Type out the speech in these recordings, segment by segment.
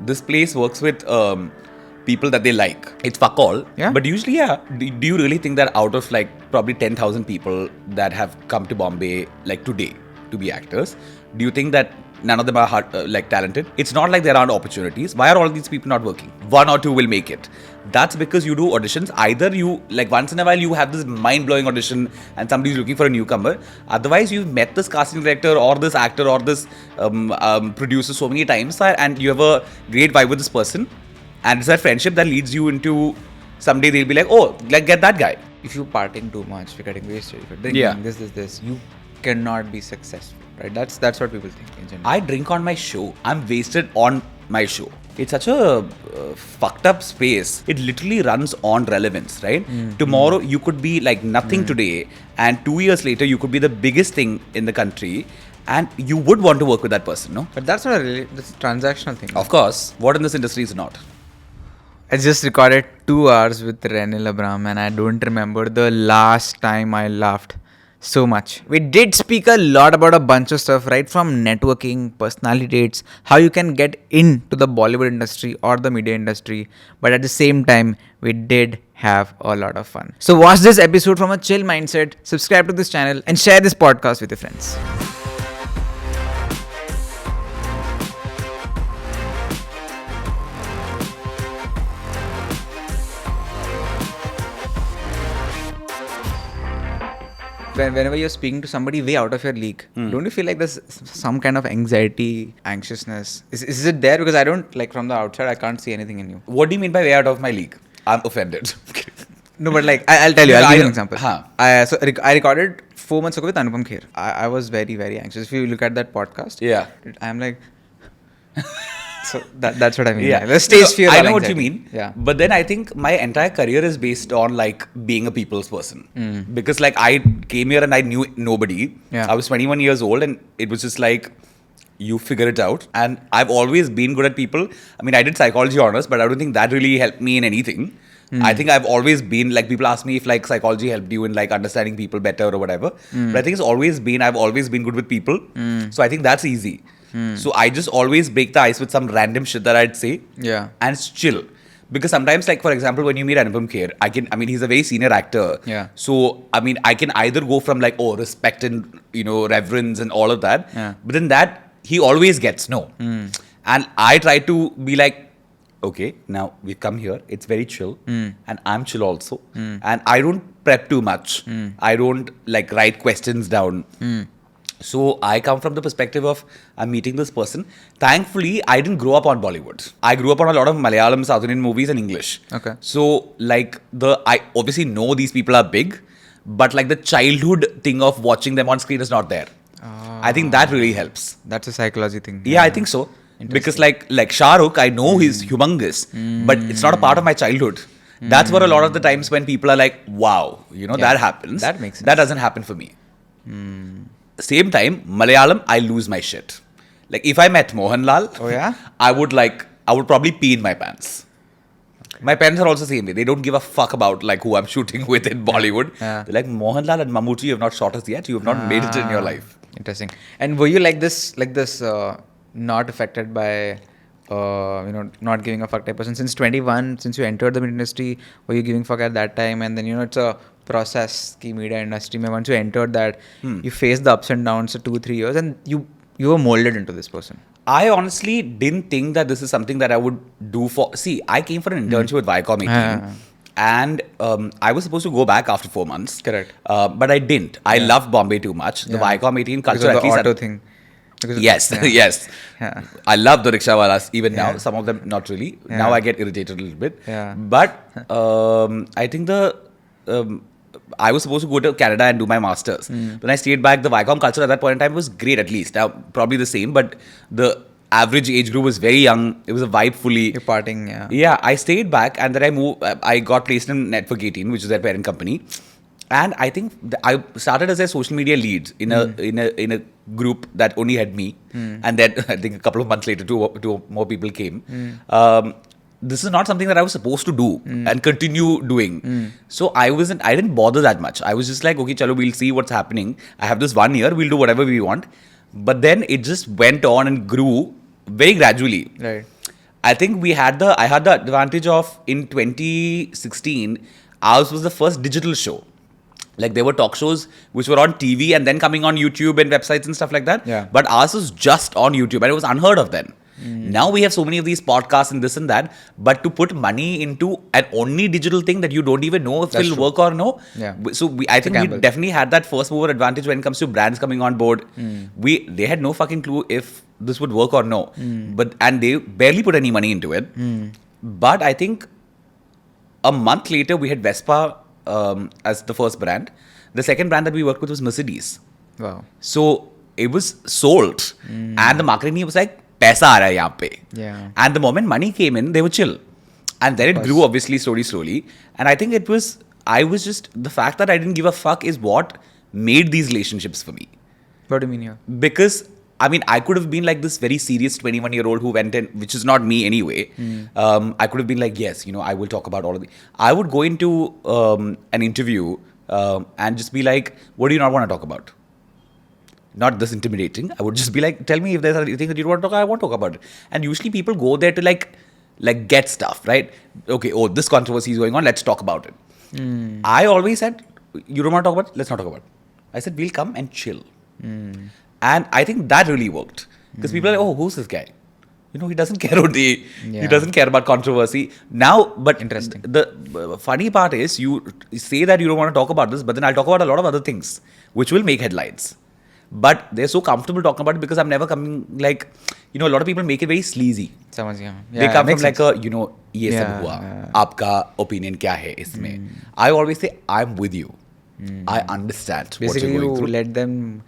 this place works with people that they like. It's fuck all. Yeah. But usually, yeah. Do you really think that out of like probably 10,000 people that have come to Bombay like today to be actors, do you think that none of them are talented? It's not like there aren't opportunities. Why are all these people not working? One or two will make it. That's because you do auditions. Either you, like once in a while, you have this mind-blowing audition and somebody's looking for a newcomer. Otherwise, you've met this casting director or this actor or this producer so many times and you have a great vibe with this person. And it's that friendship that leads you into someday they'll be like, oh, like get that guy. If you partying too much, if you're getting wasted, if you're drinking, this, you cannot be successful, right? That's what people think in general. I drink on my show. I'm wasted on my show. It's such a fucked up space. It literally runs on relevance, right? Tomorrow you could be like nothing today, and 2 years later you could be the biggest thing in the country, and you would want to work with that person, no? But that's not that's a transactional thing. Of course. What in this industry is not? I just recorded 2 hours with Renil Abraham and I don't remember the last time I laughed so much. We did speak a lot about a bunch of stuff, right from networking, personality dates, how you can get into the Bollywood industry or the media industry. But at the same time, we did have a lot of fun. So watch this episode from a chill mindset, subscribe to this channel and share this podcast with your friends. Whenever you're speaking to somebody way out of your league, don't you feel like there's some kind of anxiety, anxiousness? Is it there? Because I don't, like from the outside, I can't see anything in you. What do you mean by way out of my league? I'm offended. No, but like, I'll tell you, I'll give you an example. Huh. I recorded 4 months ago with Anupam Kher. I was very, very anxious. If you look at that podcast, Yeah. I'm like... So that's what I mean. Yeah. The stage fear. I know what you mean. Yeah. But then I think my entire career is based on like being a people's person. Because like I came here and I knew nobody. Yeah. I was 21 years old and it was just like, you figure it out. And I've always been good at people. I mean, I did psychology honors, but I don't think that really helped me in anything. I think I've always been, like people ask me if like psychology helped you in like understanding people better or whatever. But I think I've always been good with people. So I think that's easy. So I just always break the ice with some random shit that I'd say. Yeah. And it's chill. Because sometimes, like for example, when you meet Anupam Kher, he's a very senior actor. Yeah. So, I can either go from like, oh, respect and, reverence and all of that. Yeah. But then that, he always gets no. And I try to be like, okay, now we've come here. It's very chill. And I'm chill also. And I don't prep too much. I don't like write questions down. So I come from the perspective of I'm meeting this person. Thankfully, I didn't grow up on Bollywood. I grew up on a lot of Malayalam, South Indian movies and English. Okay. So like I obviously know these people are big, but like the childhood thing of watching them on screen is not there. I think that really helps. That's a psychology thing. Yeah, I think so. Because like Shah Rukh, I know he's humongous, but it's not a part of my childhood. That's what a lot of the times when people are like, wow, that happens. That makes sense. That doesn't happen for me. Same time, Malayalam, I lose my shit. Like if I met Mohanlal, Oh yeah? I would probably pee in my pants. My parents are also the same way. They don't give a fuck about like who I'm shooting with in Bollywood. Yeah. They're like, Mohanlal and Mammootty, you have not shot us yet. You have not made it in your life. Interesting. And were you like this, not affected by, not giving a fuck type person? Since 21, since you entered the industry, were you giving fuck at that time? And then, it's a process, ki media industry. Once you entered that, you faced the ups and downs for 2-3 years and you were molded into this person. I honestly didn't think that this is something that I would do for... See, I came for an internship with Viacom 18 and I was supposed to go back after 4 months. Correct. But I didn't. I loved Bombay too much. The Viacom 18 culture Because of at the least... auto thing. Yes, yes. Yeah. I love the rickshawalas even now. Some of them not really. Yeah. Now I get irritated a little bit. Yeah. But I think I was supposed to go to Canada and do my masters. When I stayed back, the Viacom culture at that point in time was great at least. Now probably the same, but the average age group was very young. It was a vibe fully. You're partying, yeah. Yeah, I stayed back and then I got placed in Network 18, which is their parent company. And I think I started as a social media lead in a group that only had me. And then I think a couple of months later, two more people came. This is not something that I was supposed to do and continue doing. So I didn't bother that much. I was just like, okay, chalo, we'll see what's happening. I have this 1 year, we'll do whatever we want. But then it just went on and grew very gradually. Right. I think I had the advantage of in 2016, ours was the first digital show. Like there were talk shows which were on TV and then coming on YouTube and websites and stuff like that. Yeah. But ours was just on YouTube and it was unheard of then. Now we have so many of these podcasts and this and that. But to put money into an only digital thing that you don't even know if That's it'll true. work or no. Yeah. So I think we gamble. definitely had that first mover advantage when it comes to brands coming on board. They had no fucking clue if this would work or no. And they barely put any money into it. But I think a month later we had Vespa as the first brand. The second brand that we worked with was Mercedes. Wow. So it was sold. And the marketing team was like, paisa aa raha hai yahan pe. Yeah. And the moment money came in, they were chill. And then it grew obviously slowly. And I think the fact that I didn't give a fuck is what made these relationships for me. What do you mean here? Because, I mean, I could have been like this very serious 21-year-old who went in, which is not me anyway. I could have been like, yes, I will talk about all of the... I would go into an interview and just be like, what do you not want to talk about? Not this intimidating. I would just be like, tell me if there's anything that you want to talk about, I won't talk about it. And usually people go there to like get stuff, right? Okay, this controversy is going on, let's talk about it. I always said, you don't want to talk about it? Let's not talk about it. I said, we'll come and chill. And I think that really worked. Because people are like, who's this guy? He doesn't care he doesn't care about controversy. Now, but Interesting. The funny part is you say that you don't want to talk about this, but then I'll talk about a lot of other things, which will make headlines. But they're so comfortable talking about it because I'm never coming like, a lot of people make it very sleazy. समझ गया. They come from like sense. ये सब हुआ. आपका opinion क्या है इसमें? I always say, I'm with you. I understand Basically, what you're going you through. let them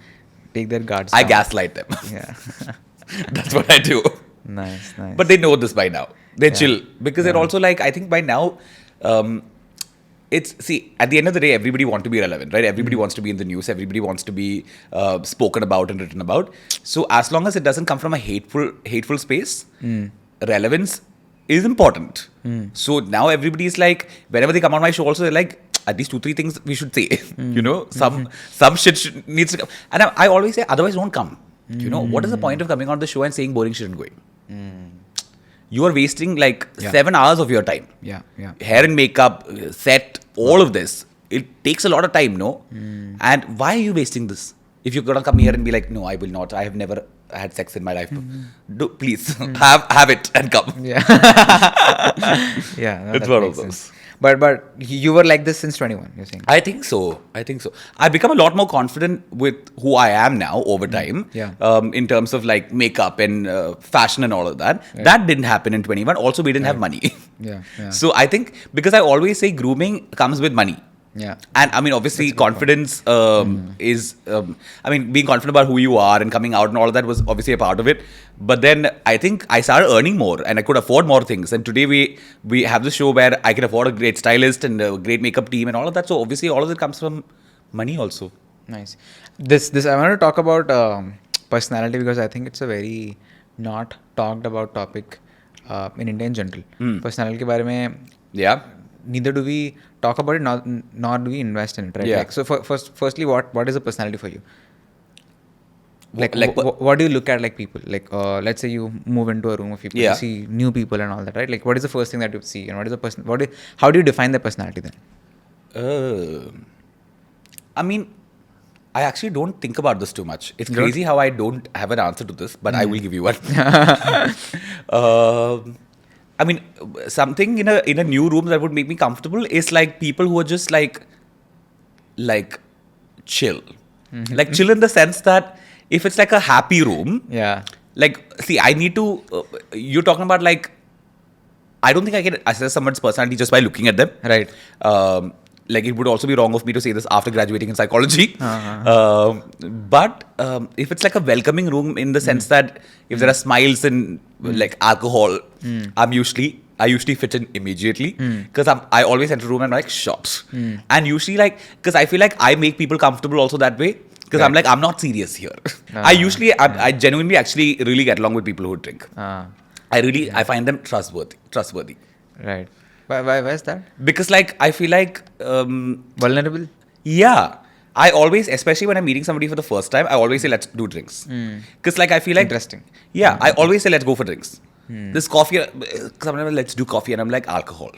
take their guards I down. gaslight them. Yeah. That's what I do. Nice. But they know this by now. They're chill. Because they're also like, I think by now, at the end of the day, everybody wants to be relevant, right? Everybody wants to be in the news. Everybody wants to be spoken about and written about. So as long as it doesn't come from a hateful space, relevance is important. So now everybody is like, whenever they come on my show also, they're like, at least 2-3 things we should say. Some shit needs to come. And I always say, otherwise don't come. What is the point of coming on the show and saying boring shit and going? You are wasting 7 hours of your time. Yeah. Hair and makeup, set, all of this. It takes a lot of time, no? And why are you wasting this? If you're going to come here and be like, no, I will not. I have never had sex in my life. Please, have it and come. Yeah. Yeah. It's one of those. But you were like this since 21, you're saying? I think so. I've become a lot more confident with who I am now over time. Yeah. In terms of like makeup and fashion and all of that. Right. That didn't happen in 21. Also, we didn't have money. Yeah. So I think, because I always say grooming comes with money. Yeah. And I mean, obviously, confidence is, being confident about who you are and coming out and all of that was obviously a part of it. But then I think I started earning more and I could afford more things. And today we have this show where I can afford a great stylist and a great makeup team and all of that. So obviously, all of it comes from money also. Nice. This I want to talk about personality because I think it's a very not talked about topic in India in general. Personality के बारे में. Yeah. Neither do we talk about it, nor do we invest in it, right? Yeah. So firstly, what is a personality for you? What do you look at like people? Let's say you move into a room of people, you see new people and all that, right? Like, what is the first thing that you see, and what is the person? How do you define their personality then? I actually don't think about this too much. It's crazy how I don't have an answer to this, but I will give you one. Something in a new room that would make me comfortable is like people who are just like chill. Like chill in the sense that if it's like a happy room, I need to, you're talking about like, I don't think I can assess someone's personality just by looking at them. Right. It would also be wrong of me to say this after graduating in psychology. But if it's like a welcoming room in the sense that if there are smiles and like alcohol, I usually fit in immediately because I always enter a room and I'm like shots. And usually because I feel like I make people comfortable also that way because I'm like, I'm not serious here. I genuinely actually really get along with people who drink. I find them trustworthy. Right. Why is that? Because I feel like vulnerable. Yeah, I always, especially when I'm meeting somebody for the first time, I always say let's do drinks. Because I feel like interesting. Yeah, I always say let's go for drinks. This coffee, sometimes let's do coffee, and I'm like, alcohol.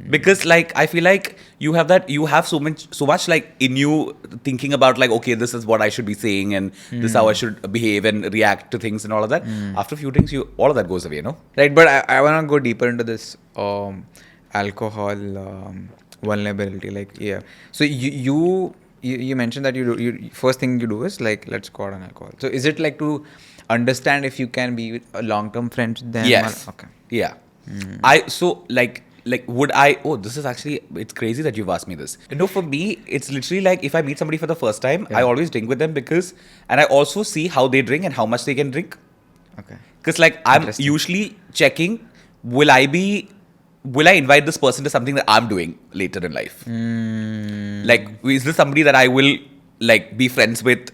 Because like I feel like you have so much like in you thinking about like, okay, this is what I should be saying and this is how I should behave and react to things and all of that. After a few drinks, all of that goes away, Right, but I want to go deeper into this alcohol vulnerability. Like, yeah. So you mentioned that you first thing you do is like, let's go out on alcohol. So is it like to understand if you can be with a long-term friend with them? Yes. Okay. Yeah. This is actually, it's crazy that you've asked me this. For me, it's literally like if I meet somebody for the first time, I always drink with them and I also see how they drink and how much they can drink. Okay. Because like I'm usually checking, will I invite this person to something that I'm doing later in life? Like, is this somebody that I will like be friends with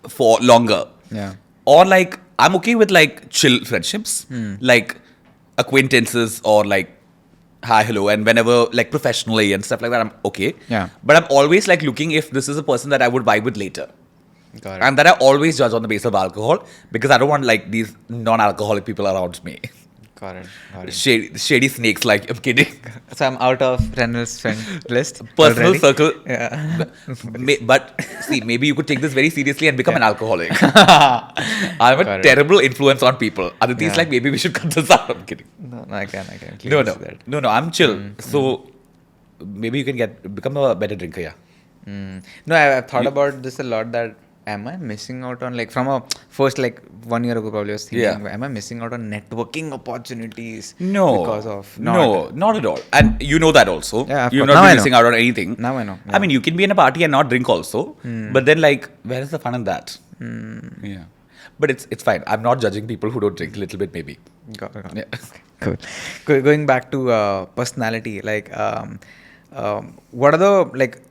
for longer? Yeah. Or like, I'm okay with like chill friendships, like acquaintances or like hi, hello, and whenever like professionally and stuff like that, I'm okay. Yeah. But I'm always like looking if this is a person that I would vibe with later. Got it. And that I always judge on the basis of alcohol because I don't want like these non-alcoholic people around me. Got it. Shady snakes, like, I'm kidding. So I'm out of Renil's friend list. Personal already. circle. Yeah. But see, maybe you could take this very seriously and become an alcoholic. I'm a terrible influence on people. Aditi's like, maybe we should cut this out. I'm kidding. No, I can. No, I'm chill. So maybe you can become a better drinker, yeah. No, I've thought about this a lot, that am I missing out on, like, from a first, like 1 year ago probably I was thinking, am I missing out on networking opportunities? No. Because of... No, not at all. And you know that also. Yeah, You're now not I missing know. out on anything. Now I know. I mean, you can be in a party and not drink also. But then, like, where is the fun in that? Yeah. But it's fine. I'm not judging people who don't drink a little bit, maybe. Got it. Yeah. Cool. Going back to personality, like, what are the, like,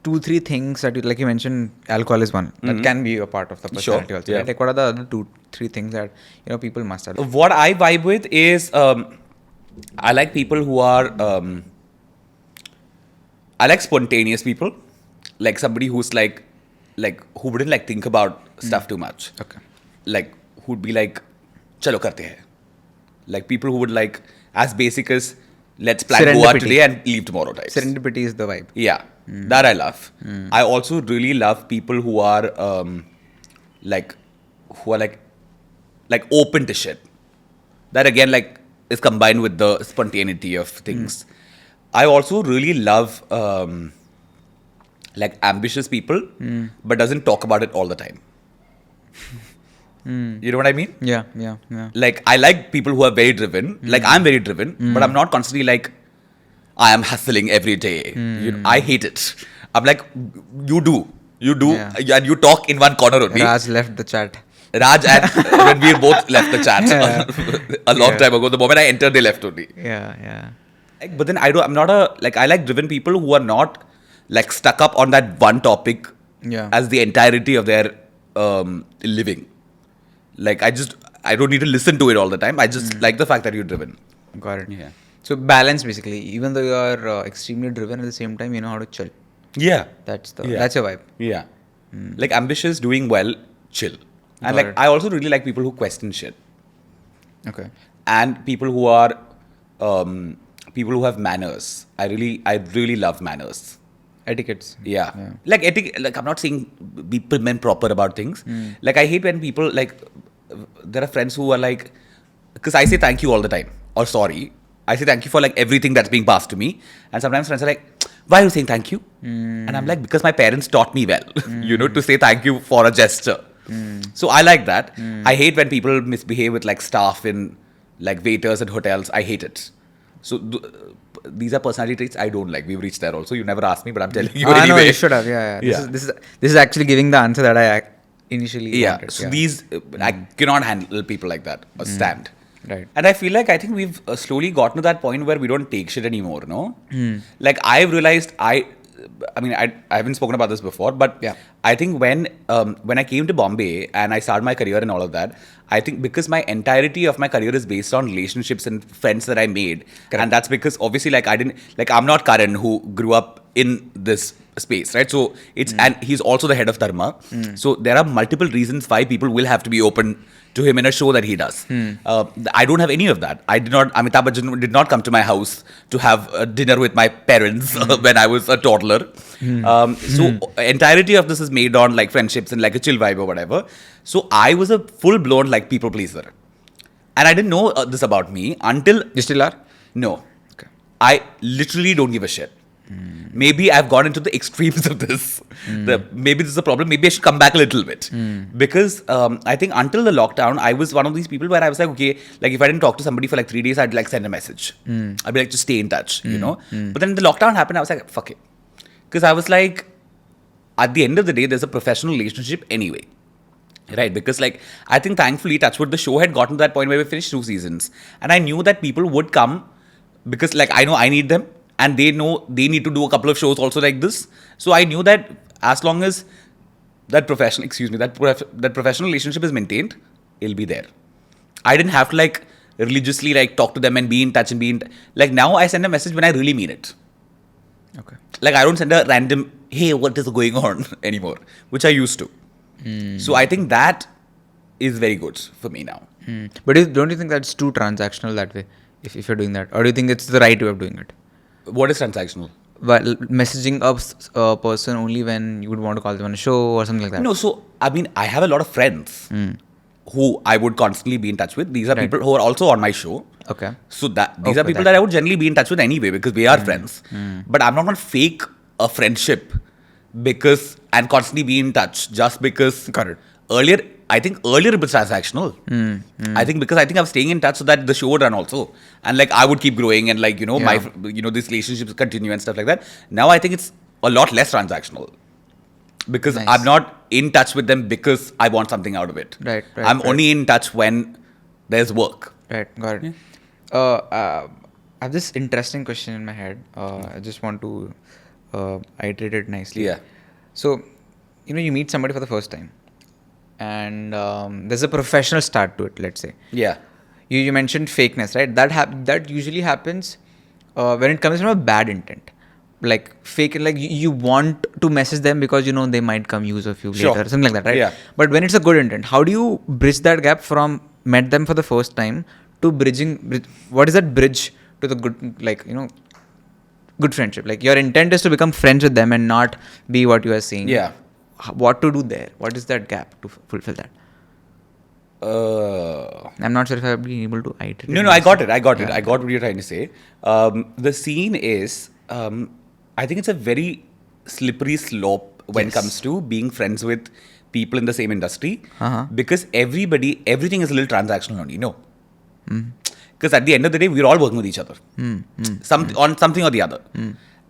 2-3 things that you mentioned, alcohol is one that can be a part of the personality also, right? Like, what are the other 2-3 things that people must have? What I vibe with is I like people who are I like spontaneous people, like somebody who's like who wouldn't like think about stuff too much. Okay. Like who'd be like, chalo karte hai. Like people who would like as basic as let's plan Goa today and leave tomorrow types. Serendipity is the vibe. Yeah. That I love. I also really love people who are like open to shit. That again like is combined with the spontaneity of things. I also really love like ambitious people, but doesn't talk about it all the time. You know what I mean? Yeah. Like I like people who are very driven. Like I'm very driven, but I'm not constantly like I am hustling every day. I hate it. I'm like, you do, and you talk in one corner only. Raj left the chat. Raj and when we both left the chat a long time ago. The moment I entered, they left only. Yeah. Like, but then I like driven people who are not like stuck up on that one topic as the entirety of their living. Like I don't need to listen to it all the time. I just like the fact that you're driven. Got it. Yeah. So balance basically. Even though you are extremely driven, at the same time, you know how to chill. Yeah. That's your vibe. Yeah. Like ambitious, doing well, chill. And like I also really like people who question shit. Okay. And people who are people who have manners. I really love manners. Etiquettes. Yeah. Like etiquette. Like I'm not saying be prim and proper about things. Like I hate when people like there are friends who are like, because I say thank you all the time or sorry. I say thank you for like everything that's being passed to me. And sometimes friends are like, why are you saying thank you? And I'm like, because my parents taught me well, to say thank you for a gesture. So I like that. I hate when people misbehave with like staff in like waiters at hotels. I hate it. So these are personality traits I don't like. We've reached there also. You never asked me, but I'm telling you anyway. No, you should have. Yeah. This is actually giving the answer that I initially wanted. So these, I cannot handle people like that or stand. Right. And I feel like we've slowly gotten to that point where we don't take shit anymore, no? Like I've realized I haven't spoken about this before, but I think when I came to Bombay and I started my career and all of that, I think because my entirety of my career is based on relationships and friends that I made. Correct. And that's because obviously like I'm not Karan who grew up in this space, right? So it's and he's also the head of Dharma. So there are multiple reasons why people will have to be open to him in a show that he does. I don't have any of that. I did not. Amitabh Bachchan did not come to my house to have a dinner with my parents when I was a toddler. So entirety of this is made on like friendships and like a chill vibe or whatever. So I was a full blown like people pleaser, and I didn't know this about me until You still are? no. Okay. I literally don't give a shit. Maybe I've gone into the extremes of this. Maybe this is a problem. Maybe I should come back a little bit. Because I think until the lockdown, I was one of these people where I was like, okay, like if I didn't talk to somebody for like 3 days, I'd like send a message. I'd be like, just stay in touch, you know. But then the lockdown happened, I was like, fuck it. Because I was like, at the end of the day, there's a professional relationship anyway. Right, because like I think thankfully Touchwood, the show had gotten to that point where we finished 2 seasons, and I knew that people would come because like I know I need them, and they know they need to do a couple of shows also like this. So I knew that as long as that that professional relationship is maintained, it'll be there. I didn't have to like religiously like talk to them and be in touch and like now I send a message when I really mean it. Okay. Like I don't send a random hey what is going on anymore, which I used to. So I think that is very good for me now. But don't you think that's too transactional that way, if you're doing that? Or do you think it's the right way of doing it? What is transactional? Well, messaging a person only when you would want to call them on a show or something like that. No, so I mean, I have a lot of friends who I would constantly be in touch with. These are people who are also on my show. Okay. So these are people that I would generally be in touch with anyway because we are friends. But I'm not going to fake a friendship and constantly be in touch just because. Got it. I think earlier it was transactional. I think I was staying in touch so that the show would run also, and like I would keep growing and like these relationships continue and stuff like that. Now I think it's a lot less transactional because Nice. I'm not in touch with them because I want something out of it. Right, I'm only in touch when there's work. Right, got it. I have this interesting question in my head. I just want to iterate it nicely. Yeah. So, you meet somebody for the first time, and there's a professional start to it, let's say. Yeah. You mentioned fakeness, right? That usually happens when it comes from a bad intent. Like fake, like you want to message them because they might come use of you Sure. later, something like that, right? Yeah. But when it's a good intent, how do you bridge that gap from met them for the first time to what is that bridge to the good, like, good friendship? Like your intent is to become friends with them and not be what you are saying. Yeah. What to do there? What is that gap to fulfill that? I'm not sure if I've been able to iterate. No, I got it. I got what you're trying to say. The scene is, I think it's a very slippery slope when it comes to being friends with people in the same industry. Because everything is a little transactional only, Because at the end of the day, we're all working with each other. On something or the other.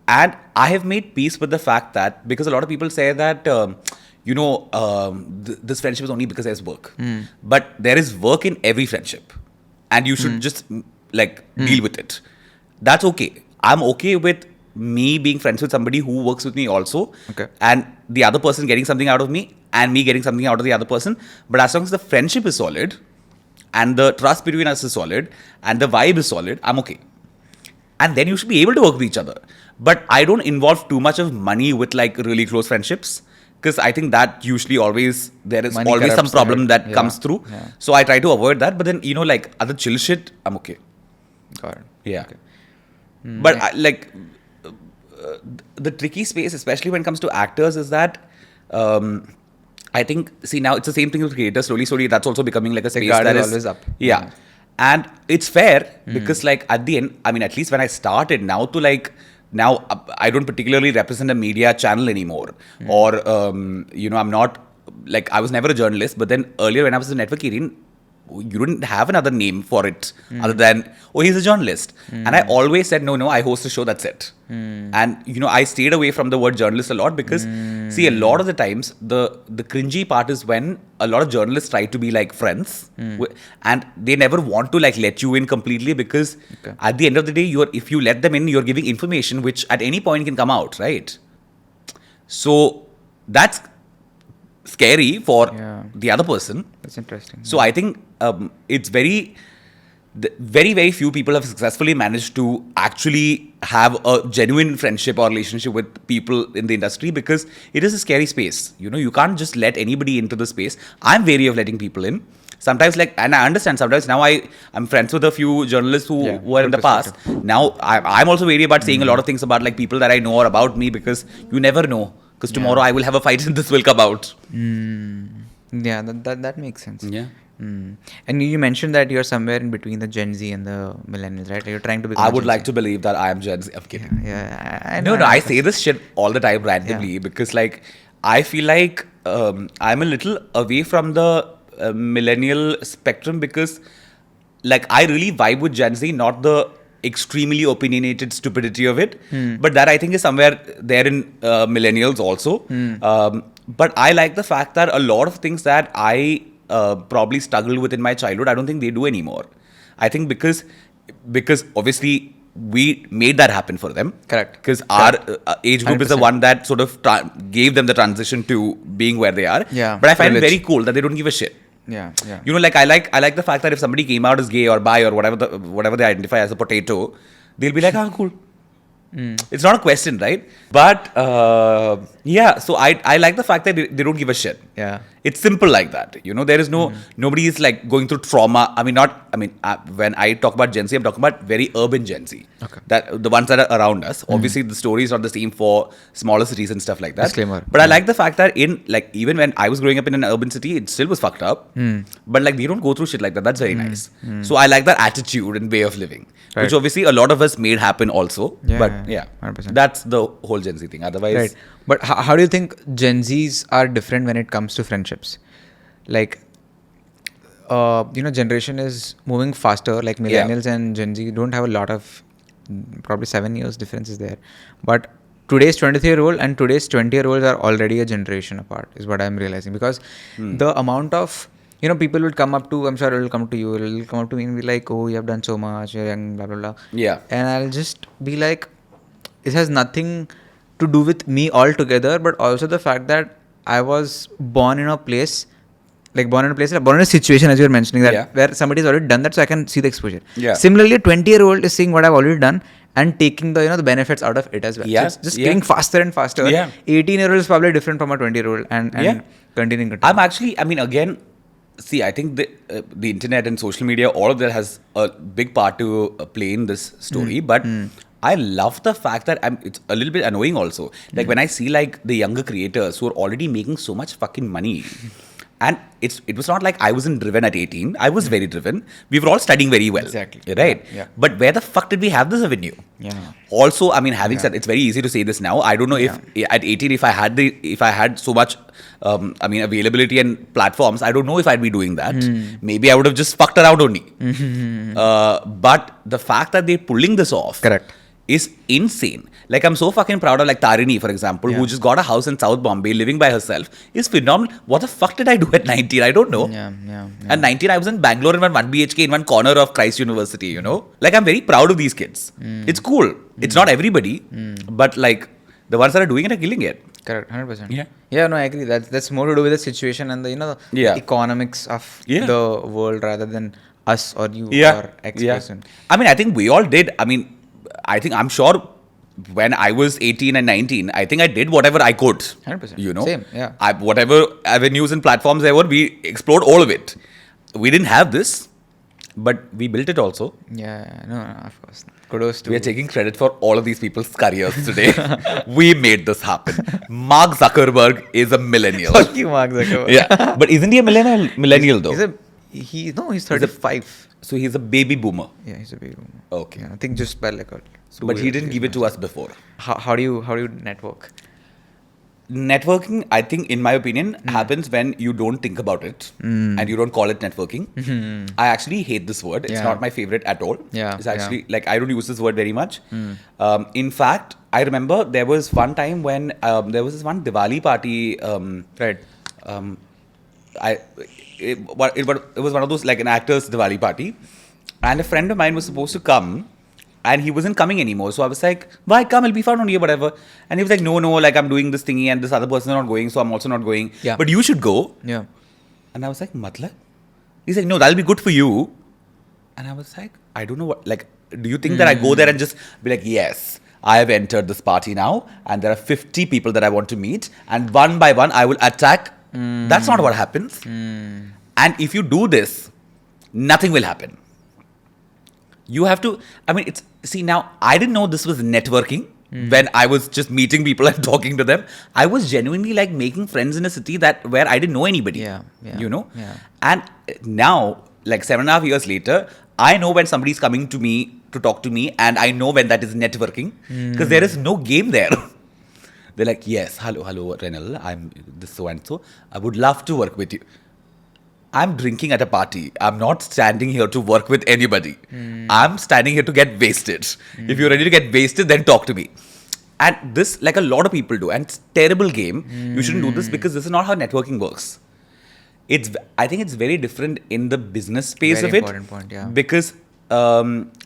And I have made peace with the fact that, because a lot of people say that, this friendship is only because there's work. But there is work in every friendship. And you should just, deal with it. That's okay. I'm okay with me being friends with somebody who works with me also. Okay. And the other person getting something out of me and me getting something out of the other person. But as long as the friendship is solid and the trust between us is solid and the vibe is solid, I'm okay. And then you should be able to work with each other. But I don't involve too much of money with like really close friendships, because I think that usually there is Money always some corrupts problem that. that comes through. Yeah. So I try to avoid that. But then, like other chill shit, I'm okay. Got it. Yeah. Okay. But the tricky space, especially when it comes to actors, is that I think, now it's the same thing with creators. Slowly, that's also becoming like a space guard that is is always up. Yeah. And it's fair because like at the end, at least when I started, now I don't particularly represent a media channel anymore. Or, I'm not, I was never a journalist, but then earlier when I was a network agent, you didn't have another name for it other than, he's a journalist. And I always said, no, I host a show, that's it. And, I stayed away from the word journalist a lot because, a lot of the times, the cringy part is when a lot of journalists try to be like friends and they never want to let you in completely because at the end of the day, if you let them in, you're giving information which at any point can come out, right? So that's scary for the other person. That's interesting. So I think it's very very, very few people have successfully managed to actually have a genuine friendship or relationship with people in the industry, because it is a scary space. You can't just let anybody into the space. I'm wary of letting people in. Sometimes, and I understand, sometimes now I'm friends with a few journalists who were in the past. Now, I'm also wary about saying a lot of things about like people that I know or about me, because you never know. Because tomorrow I will have a fight and this will come out. Yeah, that makes sense. Yeah. And you mentioned that you're somewhere in between the Gen Z and the millennials, right? You're trying to become I a would Gen like Z. to believe that I am Gen Z. I'm kidding. Yeah, I know. No, I say this shit all the time randomly because, like, I feel like I'm a little away from the millennial spectrum, because, like, I really vibe with Gen Z, not the extremely opinionated stupidity of it, but that I think is somewhere there in millennials also. But I like the fact that a lot of things that I probably struggled with in my childhood, I don't think they do anymore. I think because obviously we made that happen for them. Correct. Because our age group is the 100%. one that sort of gave them the transition to being where they are. Yeah, But I find it privilege. very cool that they don't give a shit. Yeah. Like I like the fact that if somebody came out as gay or bi or whatever they identify as a potato, they'll be like, cool. It's not a question, right? But so I like the fact that they don't give a shit. Yeah. It's simple like that. There is nobody is like going through trauma. When I talk about Gen Z, I'm talking about very urban Gen Z. Okay. That the ones that are around us. Obviously, the story is not the same for smaller cities and stuff like that. Disclaimer. But I like the fact that even when I was growing up in an urban city, it still was fucked up. But like, we don't go through shit like that. That's very nice. So I like that attitude and way of living, Right. which obviously a lot of us made happen also. Yeah, But yeah, 100%. that's the whole Gen Z thing. Otherwise, Right. But how do you think Gen Zs are different when it comes to friendships? Like, generation is moving faster. Like millennials and Gen Z don't have a lot of, probably 7 years difference is there. But today's 23-year-old and today's 20-year-olds are already a generation apart, is what I'm realizing. Because the amount of, people would come up to, I'm sure it will come to you, it will come up to me and be like, oh, you have done so much, you're young, blah, blah, blah. Yeah. And I'll just be like, it has nothing to do with me altogether, but also the fact that I was born in a situation, as you were mentioning, that where somebody's already done that, so I can see the exposure. Yeah. Similarly, a 20-year-old is seeing what I've already done and taking the the benefits out of it as well. Yeah. So it's just getting faster and faster. Yeah. 18-year-old is probably different from a 20-year-old and continuing. I'm actually, again, see, I think the internet and social media, all of that has a big part to play in this story. But I love the fact that it's a little bit annoying also. Like when I see like the younger creators who are already making so much fucking money. And it was not like I wasn't driven at 18. I was very driven. We were all studying very well. Exactly. Right? Yeah. But where the fuck did we have this avenue? Yeah. Also, having said, it's very easy to say this now. I don't know if at 18, if I had so much, availability and platforms, I don't know if I'd be doing that. Maybe I would have just fucked around only. But the fact that they're pulling this off. Correct. Is insane. Like, I'm so fucking proud of like Tarini, for example, who just got a house in South Bombay living by herself. Is phenomenal. What the fuck did I do at 19? I don't know. Yeah. At 19, I was in Bangalore in one BHK in one corner of Christ University, Like, I'm very proud of these kids. It's cool. It's not everybody, but like, the ones that are doing it are killing it. Correct, 100%. Yeah. Yeah, no, I agree. That's more to do with the situation and the the economics of the world rather than us or you or X person. I think we all did. I'm sure when I was 18 and 19, I think I did whatever I could. 100%. Same, yeah. Whatever avenues and platforms there were, we explored all of it. We didn't have this, but we built it also. Yeah, no, of course. Kudos to... We are taking credit for all of these people's careers today. We made this happen. Mark Zuckerberg is a millennial. Fuck you, Mark Zuckerberg. Yeah, but isn't he a millennial though? He's 35. So he's a baby boomer. Yeah, he's a baby boomer. Okay. Yeah, I think just by like but he didn't give it to us before. How do you network? Networking, I think, in my opinion, happens when you don't think about it and you don't call it networking. I actually hate this word. It's not my favorite at all. Yeah. It's actually, like, I don't use this word very much. In fact, I remember there was one time when there was this one Diwali party. Right. It was one of those, like, an actor's Diwali party. And a friend of mine was supposed to come. And he wasn't coming anymore. So I was like, why come? I'll be found on here, whatever. And he was like, no, like, I'm doing this thingy and this other person is not going, so I'm also not going. Yeah. But you should go. Yeah. And I was like, matlab? He's like, no, that'll be good for you. And I was like, I don't know what, like, do you think that I go there and just be like, yes, I have entered this party now, and there are 50 people that I want to meet, and one by one I will attack? That's not what happens. And if you do this, nothing will happen. You have to, I mean, see, now, I didn't know this was networking when I was just meeting people and talking to them. I was genuinely like making friends in a city where I didn't know anybody. Yeah. You know? Yeah. And now, like 7.5 years later, I know when somebody's coming to me to talk to me, and I know when that is networking, because there is no game there. They're like, yes, hello, Renil, I'm this so and so. I would love to work with you. I'm drinking at a party. I'm not standing here to work with anybody. I'm standing here to get wasted. If you're ready to get wasted, then talk to me. And this, like a lot of people do, and it's a terrible game. You shouldn't do this, because this is not how networking works. I think it's very different in the business space Very of it. important point, yeah. Because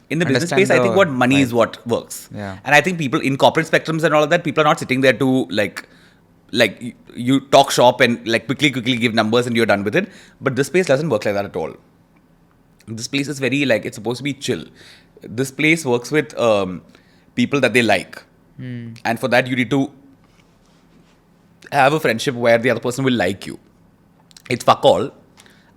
in the business space, I think what money is what works. Yeah. And I think people in corporate spectrums and all of that, people are not sitting there to like you talk shop and like quickly give numbers and you're done with it. But this place doesn't work like that at all. This place is very like, it's supposed to be chill. This place works with people that they like. And for that, you need to have a friendship where the other person will like you. It's fuck all.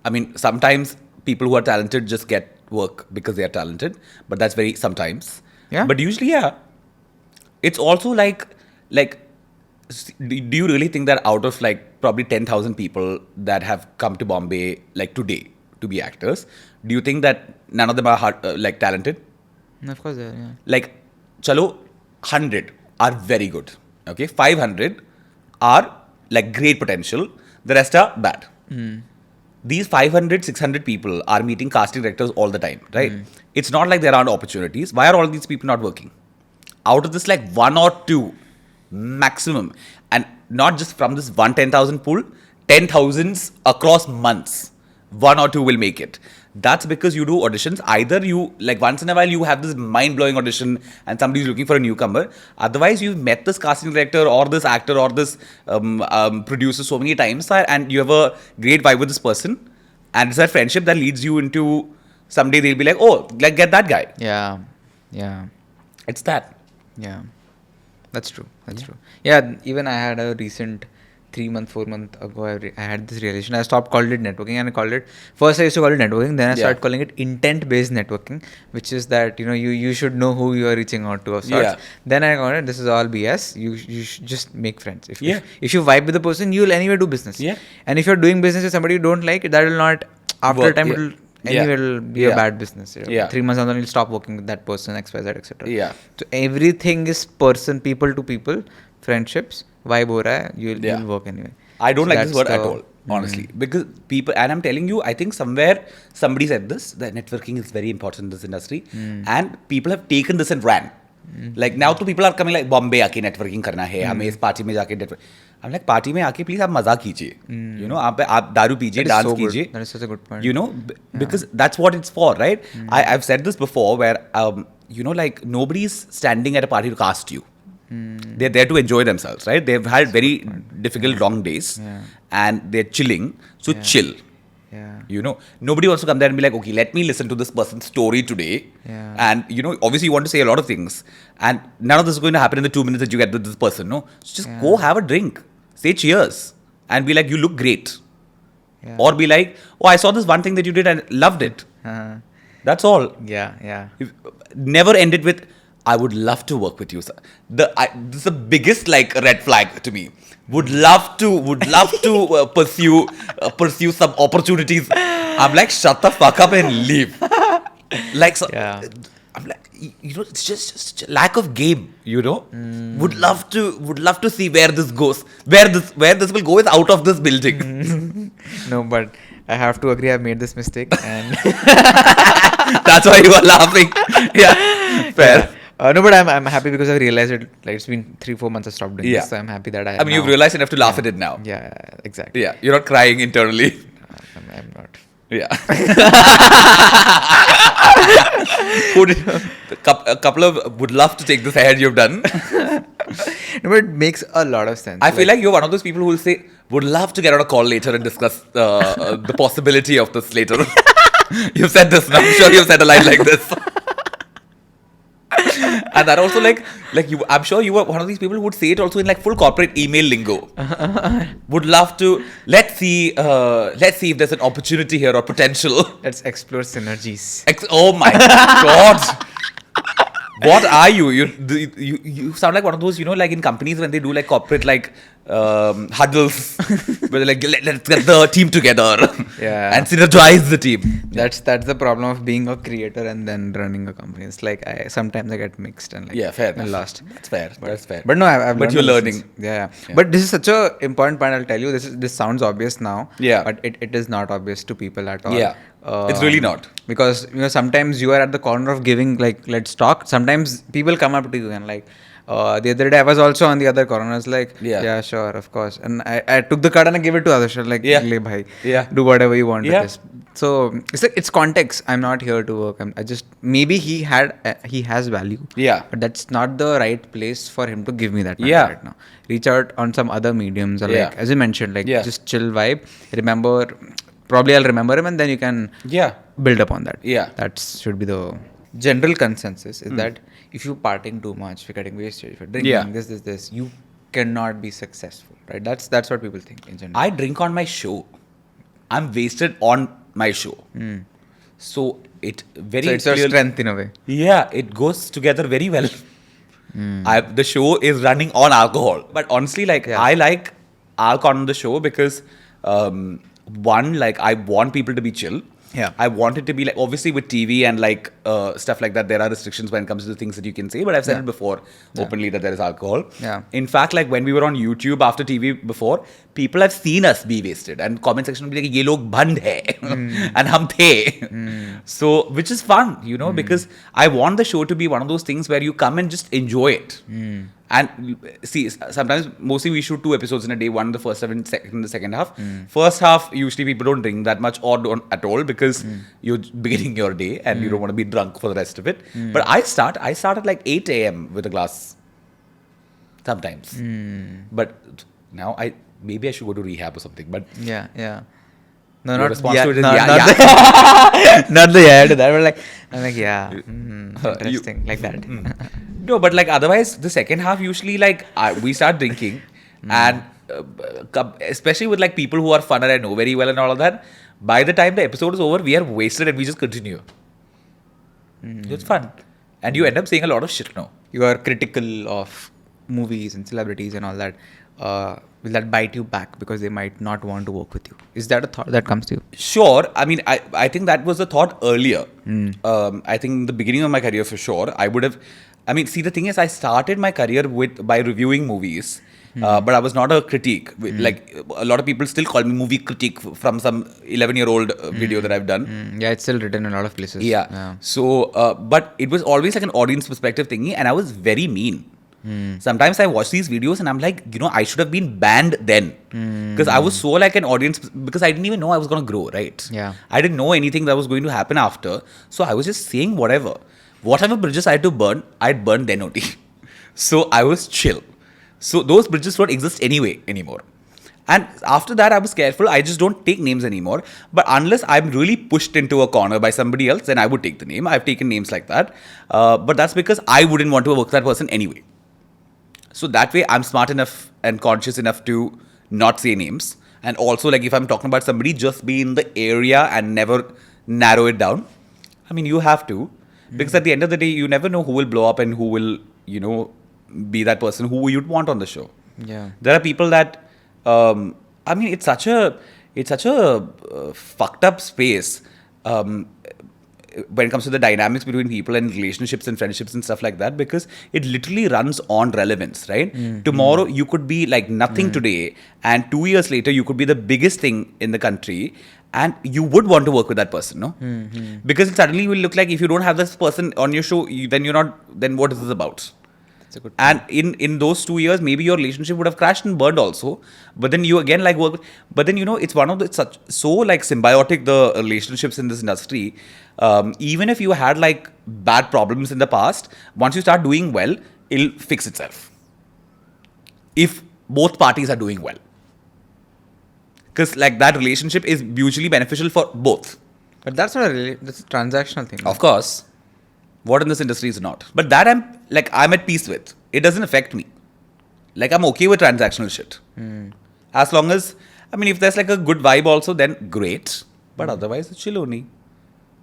I mean, sometimes people who are talented just get work because they are talented, but that's very sometimes. Yeah. But usually, yeah. It's also like, do you really think that out of like probably 10,000 people that have come to Bombay like today to be actors, do you think that none of them are like talented? Of course, yeah. Like, chalo, 100 are very good. Okay, 500 are like great potential. The rest are bad. These 500, 600 people are meeting casting directors all the time, right? It's not like there aren't opportunities. Why are all these people not working? Out of this, like 1 or 2 maximum, and not just from this 10,000 pool, 10,000s across months, 1 or 2 will make it. That's because you do auditions. Either you, like once in a while, you have this mind-blowing audition and somebody's looking for a newcomer. Otherwise, you've met this casting director or this actor or this producer so many times, and you have a great vibe with this person. And it's that friendship that leads you into, someday they'll be like, oh, like get that guy. Yeah. It's that. Yeah. That's true. Yeah, even I had a recent 4 month ago, I had this realization. I stopped calling it networking, and I called it, first I used to call it networking, then I started calling it intent-based networking, which is that, you should know who you are reaching out to of sorts. Yeah. Then I got it, this is all BS. You should just make friends. If you vibe with the person, you'll anyway do business. Yeah. And if you're doing business with somebody you don't like, that will not, after a time, it'll be a bad business. 3 months down, you'll stop working with that person, XYZ, etc. Yeah. So everything is people to people, friendships, vibe ho raha hai, you'll work anyway. I don't like this word at all, honestly. Because people, and I'm telling you, I think somewhere somebody said this, that networking is very important in this industry. And people have taken this and ran. Like now to people are coming like, Bombay aake networking karna hai, hame is party mein jaake network. I'm like, party mein aake please aap maza kijiye. Aap daru pijiye, dance kijiye. That is such a good point. Because that's what it's for, right? I've said this before where, like nobody's standing at a party to cast you. They're there to enjoy themselves, right? They've had very difficult long days and they're chilling. So chill. Yeah. Nobody wants to come there and be like, okay, let me listen to this person's story today. Yeah. And, obviously you want to say a lot of things. And none of this is going to happen in the 2 minutes that you get with this person, no? So just go have a drink. Say cheers. And be like, you look great. Yeah. Or be like, oh, I saw this one thing that you did and loved it. That's all. Yeah. Never end it with, I would love to work with you, sir. This is the biggest like red flag to me. Would love to pursue some opportunities. I'm like, shut the fuck up and leave. Like, so, I'm like, it's just lack of game. Would love to see where this goes. Where this will go is out of this building. No, but I have to agree. I've made this mistake, and that's why you are laughing. Yeah, fair. Yeah. No, but I'm happy because I've realized it. Like it's been 3-4 months I stopped doing this, so I'm happy that I mean, you've realized enough to laugh at it now. Yeah, exactly. Yeah, you're not crying internally. I'm not. Yeah. A couple of would love to take this ahead you've done. No, but it makes a lot of sense. I feel like you're one of those people who will say, would love to get on a call later and discuss the possibility of this later. You've said this. I'm sure you've said a line like this. And that also like you, I'm sure you were one of these people who would say it also in like full corporate email lingo. Would love to, let's see if there's an opportunity here or potential. Let's explore synergies. Oh my God. What are you? You sound like one of those, like in companies when they do like corporate huddles where they're like, let's get the team together and synergize the team. That's the problem of being a creator and then running a company. It's like sometimes I get mixed and fair and lost. That's fair. That's fair. But no, I've but learned you're the learning. lessons. Yeah. But this is such a important point. I'll tell you. This sounds obvious now. Yeah. But it is not obvious to people at all. Yeah. It's really not. Because sometimes you are at the corner of giving like, let's talk. Sometimes people come up to you and like, the other day I was also on the other corner. I was like, yeah, sure, of course. And I took the card and I gave it to Ayush. Like, le bhai, do whatever you want with this. So it's like, it's context. I'm not here to work. I just, maybe he has value. Yeah. But that's not the right place for him to give me that value right now. Reach out on some other mediums or like, as you mentioned, like just chill vibe. Probably I'll remember him and then you can build upon that. Yeah. That should be the general consensus is that if you're partying too much, if you're getting wasted, if you're drinking, this, you cannot be successful, right? That's what people think in general. I drink on my show. I'm wasted on my show. So it's your strength in a way. Yeah, it goes together very well. The show is running on alcohol. But honestly, I like alcohol on the show because one, like I want people to be chill. Yeah. I want it to be like, obviously with TV and like stuff like that, there are restrictions when it comes to the things that you can say. But I've said it before openly that there is alcohol. Yeah. In fact, like when we were on YouTube after TV before, people have seen us be wasted. And comment section will be like, ye log band hai. And hum the. So, which is fun, because I want the show to be one of those things where you come and just enjoy it. And see, sometimes, mostly we shoot 2 episodes in a day, one in the first half and the second half. First half, usually people don't drink that much or don't at all because you're beginning your day and you don't want to be drunk for the rest of it. But I start at like 8 a.m. with a glass sometimes. But now maybe I should go to rehab or something. But yeah. No, your not response yeah, to it is not yeah. not the yeah to that. But I'm like, interesting, like that. No, but like otherwise, the second half usually like we start drinking, and especially with like people who are fun and I know very well and all of that. By the time the episode is over, we are wasted and we just continue. It's fun, and you end up saying a lot of shit now. You are critical of movies and celebrities and all that. Will that bite you back because they might not want to work with you? Is that a thought that comes to you? Sure. I mean, I think that was a thought earlier. I think in the beginning of my career for sure, I would have. I mean, see, the thing is, I started my career by reviewing movies, but I was not a critic. Like a lot of people still call me movie critic from some 11-year-old video that I've done. Yeah, it's still written in a lot of places. Yeah. So, but it was always like an audience perspective thingy, and I was very mean. Sometimes I watch these videos and I'm like, I should have been banned then. Because I was so like an audience, because I didn't even know I was going to grow, right? Yeah. I didn't know anything that was going to happen after. So I was just saying whatever. Whatever bridges I had to burn, I'd burn then only. So I was chill. So those bridges don't exist anymore. And after that, I was careful. I just don't take names anymore. But unless I'm really pushed into a corner by somebody else, then I would take the name. I've taken names like that. But that's because I wouldn't want to work with that person anyway. So that way, I'm smart enough and conscious enough to not say names. And also, like, if I'm talking about somebody, just be in the area and never narrow it down. I mean, you have to. Because at the end of the day, you never know who will blow up and who will, be that person who you'd want on the show. Yeah. There are people that, I mean, it's such a fucked up space. When it comes to the dynamics between people and relationships and friendships and stuff like that, because it literally runs on relevance, right? Tomorrow you could be like nothing today, and 2 years later you could be the biggest thing in the country, and you would want to work with that person, no? Because it suddenly will look like if you don't have this person on your show, then what is this about? That's a good point. And in those 2 years, maybe your relationship would have crashed and burned also. But then you again like work. But then it's one of the so like symbiotic the relationships in this industry. Even if you had like bad problems in the past, once you start doing well, it'll fix itself. If both parties are doing well, because like that relationship is mutually beneficial for both. But that's not that's a transactional thing. Of course, what in this industry is not. But that I'm at peace with. It doesn't affect me. Like I'm okay with transactional shit. As long as, I mean, if there's like a good vibe also, then great. But otherwise, it's chill only.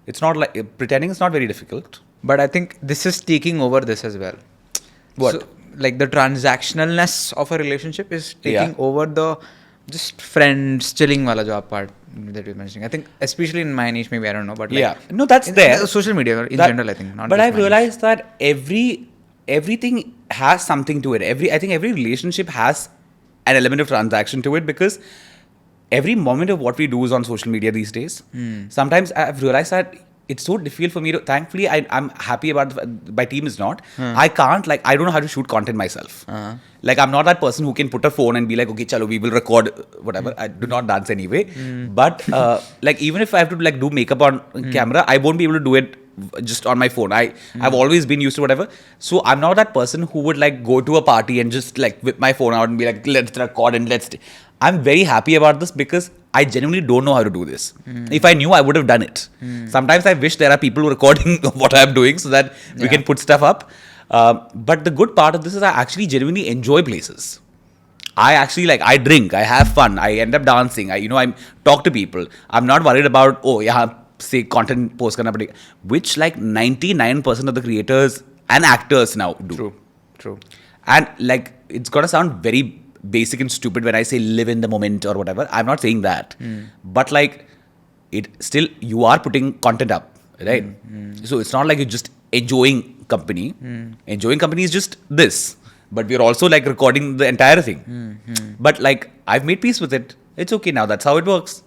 It's not like, pretending is not very difficult. But I think this is taking over this as well. What? So, like the transactionalness of a relationship is taking Yeah. over the just friends chilling wala job part that you're mentioning. I think especially in my niche, maybe I don't know, but like Yeah. No, that's in there. social media in That- general, I think. Not but just I've my niche. realized that everything has something to it. Every relationship has an element of transaction to it, because every moment of what we do is on social media these days. Sometimes I've realized that it's so difficult for me to. Thankfully, I'm happy about my team is not. I can't I don't know how to shoot content myself. Like I'm not that person who can put a phone and be like, okay, chalo, we will record whatever. I do not dance anyway. But like even if I have to like do makeup on camera, I won't be able to do it just on my phone. I've always been used to whatever. So I'm not that person who would like go to a party and just like whip my phone out and be like, let's record and let's. I'm very happy about this because I genuinely don't know how to do this. If I knew, I would have done it. Sometimes I wish there are people recording what I'm doing so that we can put stuff up. But the good part of this is I actually genuinely enjoy places. I actually I drink, I have fun, I end up dancing, I talk to people. I'm not worried about, say content post karna padega, which like 99% of the creators and actors now do. True. And like it's gonna sound very basic and stupid when I say live in the moment or whatever. I'm not saying that. But like it still, you are putting content up, right? So it's not like you're just enjoying company. Enjoying company is just this. But we're also like recording the entire thing. But like I've made peace with it. It's okay now. That's how it works.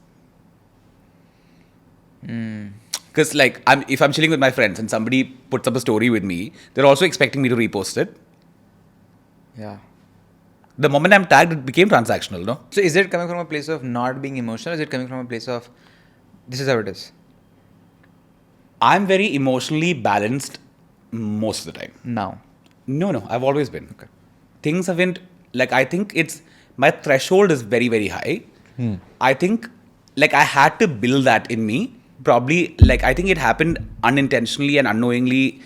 Because like if I'm chilling with my friends and somebody puts up a story with me, they're also expecting me to repost it. Yeah. The moment I'm tagged, it became transactional, no? So is it coming from a place of not being emotional? Or is it coming from a place of this is how it is? I'm very emotionally balanced most of the time. Now. No, I've always been. Okay. Things haven't, I think my threshold is very, very high. I think, I had to build that in me. Probably, I think it happened unintentionally and unknowingly,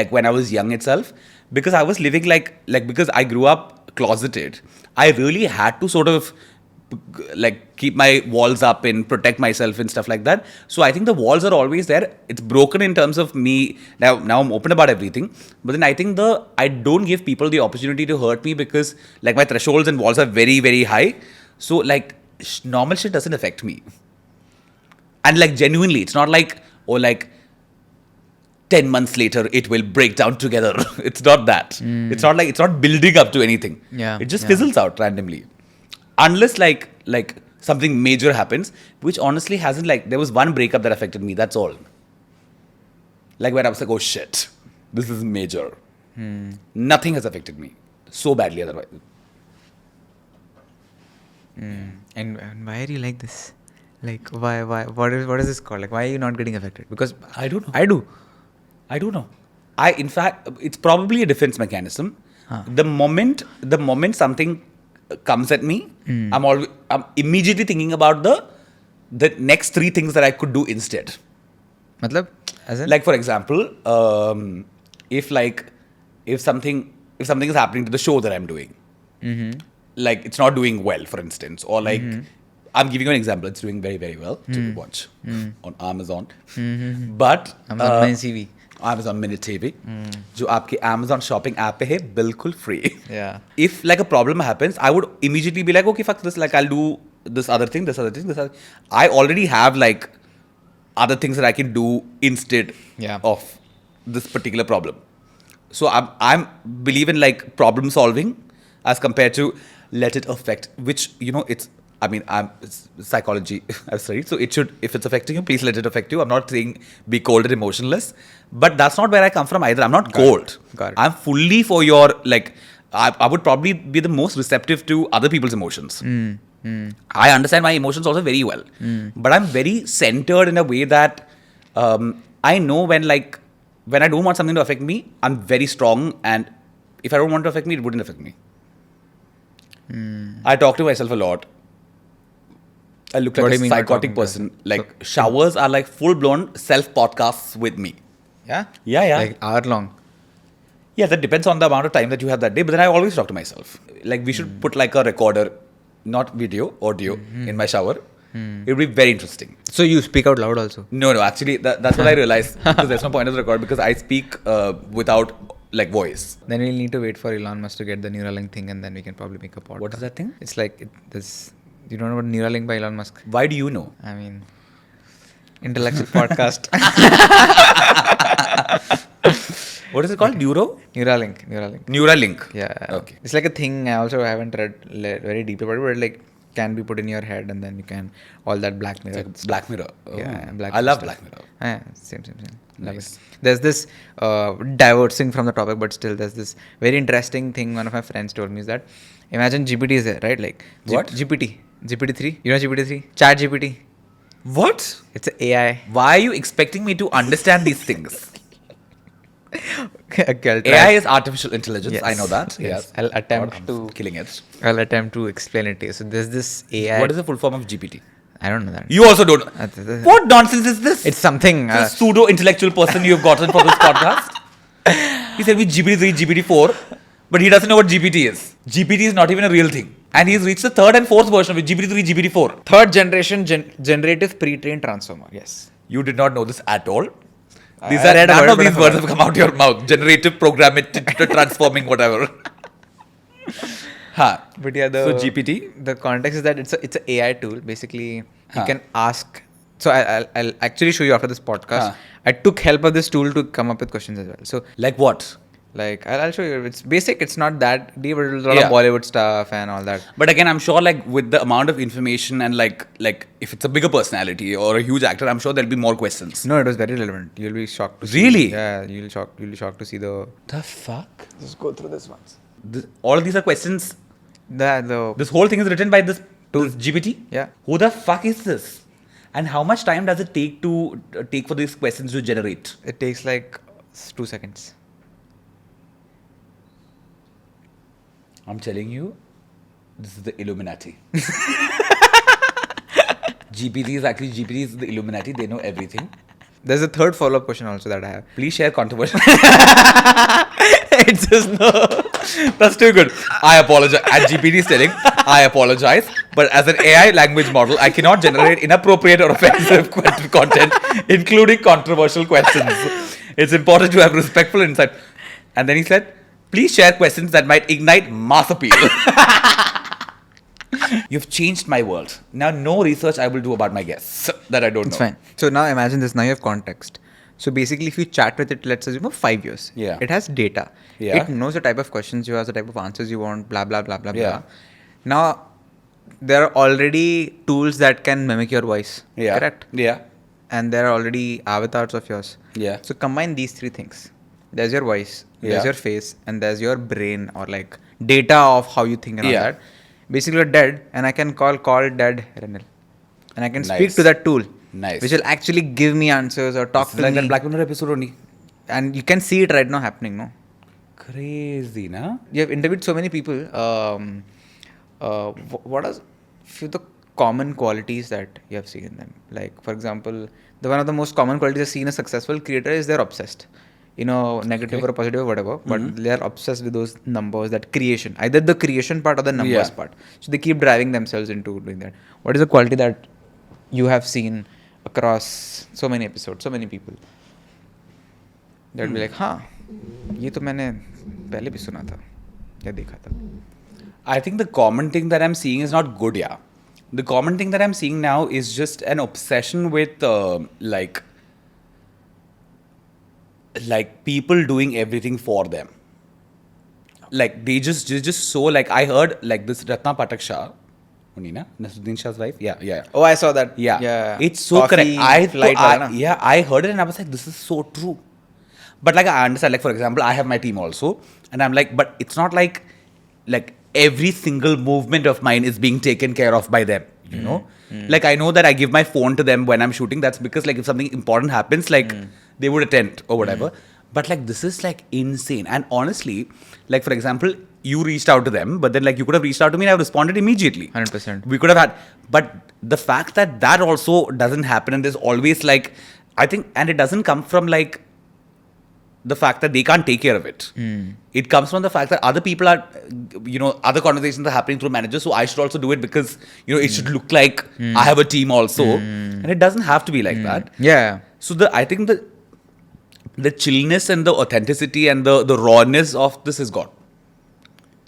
when I was young itself. Because I was living because I grew up closeted, I really had to sort of keep my walls up and protect myself and stuff like that. So I think the walls are always there. It's broken in terms of me. Now I'm open about everything. But then I think I don't give people the opportunity to hurt me because my thresholds and walls are very, very high. So normal shit doesn't affect me. And genuinely, it's not 10 months later, it will break down together. It's not that. It's not it's not building up to anything. Yeah. It just fizzles out randomly. Unless something major happens, which honestly hasn't there was one breakup that affected me. That's all. Where I was like, oh shit, this is major. Nothing has affected me so badly otherwise. And why are you like this? Why? What is this called? Why are you not getting affected? Because I don't know. I do. I don't know. In fact, it's probably a defense mechanism. The moment something comes at me, I'm immediately thinking about the next three things that I could do instead. Matlab? As in? For example, if something is happening to the show that I'm doing, it's not doing well, for instance, or I'm giving you an example. It's doing very, very well to watch on Amazon. But Amazon Mini TV. Amazon Mini TV, जो आपके Amazon shopping app पे है, बिल्कुल free. Yeah. If a problem happens, I would immediately be like, okay, fuck this. I'll do this other thing. I already have other things that I can do instead of this particular problem. So I'm believe in problem solving as compared to let it affect, which it's psychology I've studied, so it should, if it's affecting you, please let it affect you. I'm not saying be cold and emotionless, but that's not where I come from either. I'm not cold. Got it. I'm fully for your I would probably be the most receptive to other people's emotions. I understand my emotions also very well, but I'm very centered in a way that I know when I don't want something to affect me, I'm very strong, and if I don't want it to affect me, it wouldn't affect me. I talk to myself a lot. I look What like do a you mean you're psychotic talking to person. yourself? Like showers are like full blown self podcasts with me. Yeah? Yeah. Like hour long. Yeah, that depends on the amount of time that you have that day. But then I always talk to myself. Like we should put like a recorder, not video, audio, in my shower. It would be very interesting. So you speak out loud also? No, actually, that's what I realized. Because there's no point of the record because I speak without like voice. Then we'll need to wait for Elon Musk to get the Neuralink thing, and then we can probably make a podcast. What is that thing? It's like this. You don't know about Neuralink by Elon Musk? Why do you know? I mean, intellectual podcast. What is it called? Neuralink. Neuralink. Yeah. Okay. It's like a thing. I also haven't read very deeply about it, but like can be put in your head, and then you can all that Black Mirror. It's like Black Mirror. Oh. Yeah, Black I love stuff. Black Mirror. Yeah, same. Love Nice. it. There's this diverting from the topic, but still there's this very interesting thing one of my friends told me is that imagine GPT is there, right? Like What? GPT-3. You know GPT-3? ChatGPT. What? It's an AI. Why are you expecting me to understand these things? Okay, I'll try. AI is artificial intelligence. Yes. I know that. Yes. I'll attempt I'm to killing it. explain it to you. So there's this AI. What is the full form of GPT? I don't know that. You also don't. What nonsense is this? It's something. This pseudo intellectual person you've gotten for this podcast. He said with GPT-3, GPT-4, but he doesn't know what GPT is. GPT is not even a real thing. And he's reached the third and fourth version with GPT-3, GPT-4. Third generation generative pre-trained transformer. Yes. You did not know this at all. I These are read about none it, of but I these words have forgot. come out your mouth. Generative, programmatic, transforming, whatever. But yeah, So GPT? The context is that it's a AI tool. Basically, you Huh. can ask. So I'll actually show you after this podcast. Huh. I took help of this tool to come up with questions as well. So Like what? like I'll show you. It's basic. It's not that deep. But it's a lot Yeah. of Bollywood stuff and all that. But again, I'm sure like with the amount of information and like if it's a bigger personality or a huge actor, I'm sure there'll be more questions. No, it was very relevant. You'll be shocked to see. Really? Yeah, you'll be shocked to see the. The fuck? Just go through this once. All of these are questions. The This whole thing is written by this GPT? Yeah. Who the fuck is this? And how much time does it take to take for these questions to generate? It takes like 2 seconds. I'm telling you, this is the Illuminati. GPT is the Illuminati. They know everything. There's a third follow-up question also that I have. Please share controversial. It's just no. That's too good. I apologize. And GPT is telling, I apologize. But as an AI language model, I cannot generate inappropriate or offensive content, including controversial questions. It's important to have respectful insight. And then he said, please share questions that might ignite mass appeal. You've changed my world. Now, no research I will do about my guests that I don't It's know. fine. So now imagine this. Now you have context. So basically, if you chat with it, let's assume for 5 years. Yeah. It has data. Yeah. It knows the type of questions you ask, the type of answers you want, blah, blah, blah, blah, Yeah. blah. Now, there are already tools that can mimic your voice. Yeah. Correct? Yeah. And there are already avatars of yours. Yeah. So combine these 3 things. There's your voice, Yeah. there's your face, and there's your brain or like data of how you think and all Yeah. that. Basically, you're dead, and I can call dead Renil. And I can speak Nice. to that tool. Nice. Which will actually give me answers or talk It's to like me. that Black Mirror episode only. And you can see it right now happening, no? Crazy, na? You have interviewed so many people. What are few of the common qualities that you have seen in them? Like, for example, one of the most common qualities I've seen a successful creator is they're obsessed. Negative Okay. or positive or whatever, but they're obsessed with those numbers, that creation, either the creation part or the numbers Yeah. part. So they keep driving themselves into doing that. What is the quality that you have seen across so many episodes, so many people? That be like, हाँ, ये तो मैंने पहले भी सुना था, या देखा था. I think the common thing that I'm seeing is not good, yeah. The common thing that I'm seeing now is just an obsession with like people doing everything for them. Like they're just so like I heard like this Ratna Patak Shah, Munina, Nasruddin Shah's wife. Yeah. Oh, I saw that. Yeah. It's so Coffee correct. flight wala na? I heard it and I was like, this is so true. But like I understand, like for example, I have my team also, and I'm like, but it's not like every single movement of mine is being taken care of by them. You know, like I know that I give my phone to them when I'm shooting. That's because like if something important happens, like they would attend or whatever. But like this is like insane. And honestly, like for example, you reached out to them, but then like you could have reached out to me and I've responded immediately. 100%. We could have had, but the fact that that also doesn't happen, and there's always like, I think, and it doesn't come from like the fact that they can't take care of it. It comes from the fact that other people are, other conversations are happening through managers, so I should also do it because, it should look like I have a team also. And it doesn't have to be like that. Yeah. So I think the chillness and the authenticity and the rawness of this is gone.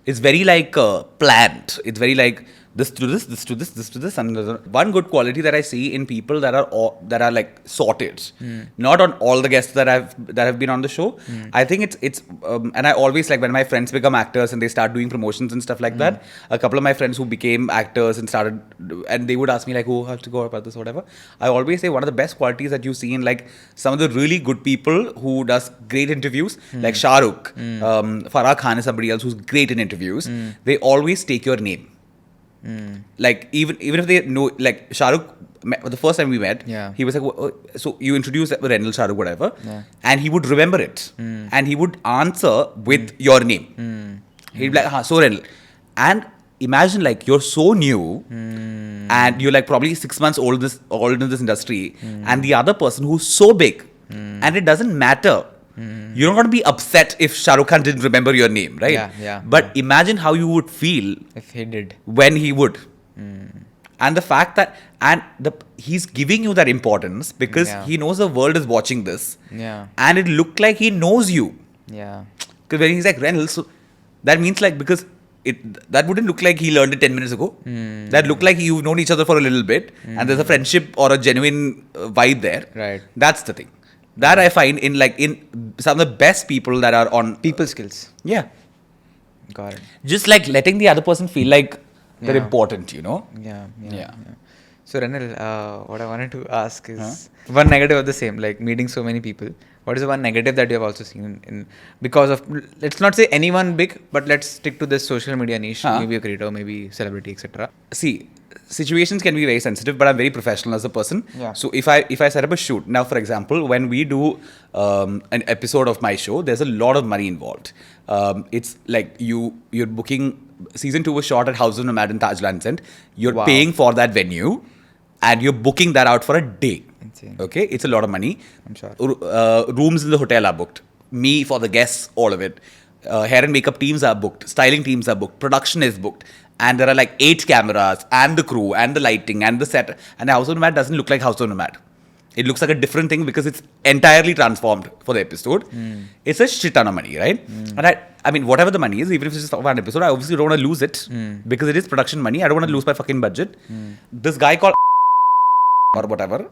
It's very like planned. It's very like this to this, this to this, this to this. And one good quality that I see in people that are like sorted, not on all the guests that have been on the show. I think it's and I always like when my friends become actors and they start doing promotions and stuff like that. A couple of my friends who became actors and started, and they would ask me like, "Oh, how to go about this, or whatever." I always say one of the best qualities that you see in like some of the really good people who does great interviews, like Shah Rukh, Farah Khan is somebody else who's great in interviews. They always take your name. Like even if they know, like Shah Rukh, the first time we met, he was like, oh, so you introduced Renil, Shah Rukh, whatever, and he would remember it, and he would answer with your name. He'd be like, so Renil, and imagine like you're so new, and you're like probably 6 months old in this industry, and the other person who's so big, and it doesn't matter. You're not going to be upset if Shah Rukh Khan didn't remember your name, right? Yeah. But imagine how you would feel If he did. when he would. And the fact that, he's giving you that importance because he knows the world is watching this. Yeah. And it looked like he knows you. Yeah. Because when he's like, Renil, so that means like, because that wouldn't look like he learned it 10 minutes ago. That looked like you've known each other for a little bit and there's a friendship or a genuine vibe there. Right. That's the thing. That I find in some of the best people that are on People skills. Yeah. Got it. Just like letting the other person feel like they're important, Yeah. Yeah. So Renil, what I wanted to ask is one negative of the same, like meeting so many people. What is the one negative that you have also seen in because of, let's not say anyone big, but let's stick to this social media niche, maybe a creator, maybe celebrity, etc. See, situations can be very sensitive, but I'm very professional as a person. Yeah. So if I set up a shoot, now for example, when we do an episode of my show, there's a lot of money involved. It's like you're booking, season 2 was shot at House With Renil in Taj Lansing. You're paying for that venue, and you're booking that out for a day. Insane. Okay, it's a lot of money. I'm sure. Rooms in the hotel are booked. Me for the guests, all of it. Hair and makeup teams are booked. Styling teams are booked. Production is booked. And there are like 8 cameras and the crew and the lighting and the set. And House of Nomad doesn't look like House of Nomad. It looks like a different thing because it's entirely transformed for the episode. It's a shit ton of money, right? And I mean, whatever the money is, even if it's just one episode, I obviously don't want to lose it because it is production money. I don't want to lose my fucking budget. This guy called or whatever,